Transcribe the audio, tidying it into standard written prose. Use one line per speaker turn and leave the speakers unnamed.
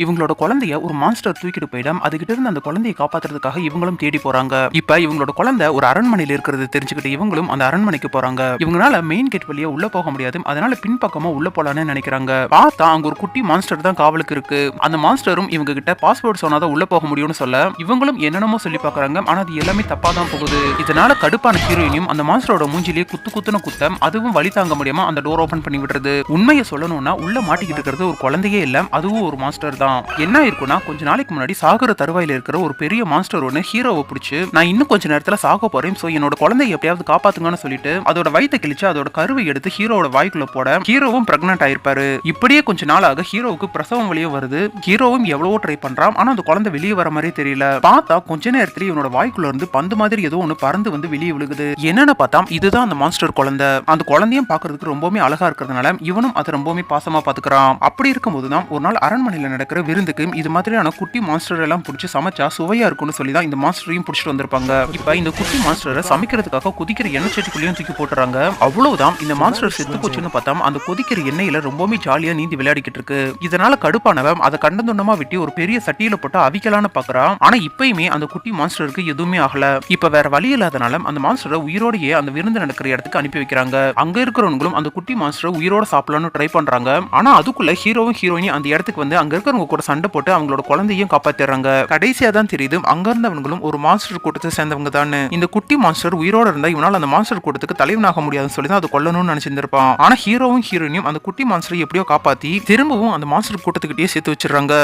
இவங்களோட குழந்தைய ஒரு மான்ஸ்டர் தூக்கிட்டு போயிடும். அதுகிட்ட இருந்து அந்த குழந்தையை காப்பாத்துறதுக்காக இவங்களும் தேடி போறாங்க. இப்ப இவங்களோட குழந்தை ஒரு அரண்மனையில இருக்கிறது தெரிஞ்சுக்கிட்டு இவங்களும் அந்த அரண்மனைக்கு போறாங்க. இவங்களால மெயின் கேட் வழியா உள்ள போக முடியாது. அதனால பின்பக்கமா உள்ள போலான்னு நினைக்கிறாங்க. பார்த்தா அங்க ஒரு குட்டி மான்ஸ்டர் தான் காவலுக்கு இருக்கு. அந்த மான்ஸ்டரும் இவங்க கிட்ட பாஸ்வேர்ட் சொன்னாதான் உள்ள போக முடியும்னு சொல்ல இவங்களும் என்னென்னமோ சொல்லி பாக்குறாங்க. ஆனா அது எல்லாமே தப்பா தான் போகுது. இதனால கடுப்பான ஹீரோயினும் அந்த மான்ஸ்டரோட மூஞ்சிலேயே குத்துன குத்தம் அதுவும் வழி தாங்க முடியாம அந்த டோர் ஓபன் பண்ணி விடுறது. உண்மையை சொல்லணும்னா உள்ள மாட்டிக்கிட்டு இருக்கிறது ஒரு குழந்தையே இல்ல, அதுவும் ஒரு மான்ஸ்டர் தான். என்ன இருக்குன்னா கொஞ்ச நாளைக்கு முன்னாடி சாகர தருவாயில இருக்கிற ஒரு பெரிய மான்ஸ்டர் ஒன்னு ஹீரோவை பிடிச்சு நான் இன்னும் கொஞ்ச நேரத்துல சாக போறேன், சோ என்னோட குழந்தையை எப்படியாவது காப்பாத்துங்கன்னு சொல்லிட்டு அதோட வயித்தை கிழிச்சு அதோட கருவை எடுத்து ஹீரோவோட வாய்க்குள்ள போட ஹீரோவும் பிரெக்னன்ட் ஆயிருப்பாரு. இப்படியே கொஞ்ச நாளாக ஹீரோவுக்கு பிரசவம் வெளியே வருது. ஹீரோவும் எவ்வளவோ ட்ரை பண்றான், ஆனா அந்த குழந்தை வெளியே வர மாதிரி தெரியல. பார்த்தா கொஞ்ச நேரத்துல இவனோட வாய்க்குள்ள இருந்து பந்து மாதிரி ஏதோ ஒன்னு பறந்து வந்து வெளியே விழுகுது. என்னன்னு பார்த்தா இதுதான் அந்த மான்ஸ்டர் குழந்தை. அந்த குழந்தையும் பாக்குறதுக்கு ரொம்பவே அழகா இருக்கிறதுனால இவனும் அதை ரொம்பவே பாசமா பாத்துக்கிறான். அப்படி இருக்கும்போதுதான் ஒரு நாள் அரண்மனையில நடக்கிற விருந்துக்கு இது மாதிரியான குட்டி மான்ஸ்டர் எல்லாம் பிடிச்சி சமைச்சா சுவையா இருக்கும்னு சொல்லி தான் இந்த மான்ஸ்டரையும் பிடிச்சிட்டு வந்திருப்பாங்க. இப்ப இந்த குட்டி மான்ஸ்டரை சமைக்கிறதுக்காக கொதிக்கிற எண்ணெய் சட்டிக்குள்ளேயும் தூக்கி போட்டுறாங்க. அவ்வளவுதான், இந்த மான்ஸ்டர் செத்து போச்சுன்னு பார்த்தா அந்த கொதிக்கிற எண்ணெயில ரொம்பவே ஜாலியா நீந்தி விளையாடிக்கிட்டு இருக்கு. இதனால கடுப்பானவன் அதை கண்டந்துண்டமா விட்டு ஒரு பெரிய சட்டியில போட்டு அவிக்கலான்னு பாக்குறான். ஆனா இப்பயுமே அந்த குட்டி மான்ஸ்டருக்கு எதுவுமே ஆகல. இப்ப வேற வழி இல்லாதனால அந்த மான்ஸ்டரை உயிரோடையே அந்த விருந்து நடக்கிற இடத்துக்கு அனுப்பி வைக்கிறாங்க. அங்க இருக்கிறவங்களும் அந்த குட்டி மான்ஸ்டரை உயிரோட சாப்பிடலாம்னு ட்ரை பண்றாங்க. ஆனா அதுக்குள்ள ஹீரோவும் ஹீரோயினும் அந்த இடத்துக்கு வந்து அங்க இருக்கிறவங்க கூட சண்டை போட்டு அவங்களோட குழந்தையும் காப்பாத்திடுறாங்க. கடைசியா தான் தெரியுது அங்க இருந்தவங்களும் ஒரு மான்ஸ்டர் கூட்டத்தை சேர்ந்தவங்க தான். இந்த குட்டி மான்ஸ்டர் உயிரோட இருந்தா இவனால அந்த மான்ஸ்டர் கூட்டத்துக்கு தலைவனாக முடியாதுன்னு சொல்லி தான் அதை கொல்லணும்னு நினைச்சிருந்திருப்பான். ஆனா ஹீரோவும் ஹீரோயினும் அந்த குட்டி மான்ஸ்டரை எப்படியோ காப்பாத்தி திரும்பவும் அந்த மான்ஸ்டர் கூட்டத்துக்கிட்டே சேர்த்து வச்சிடறாங்க.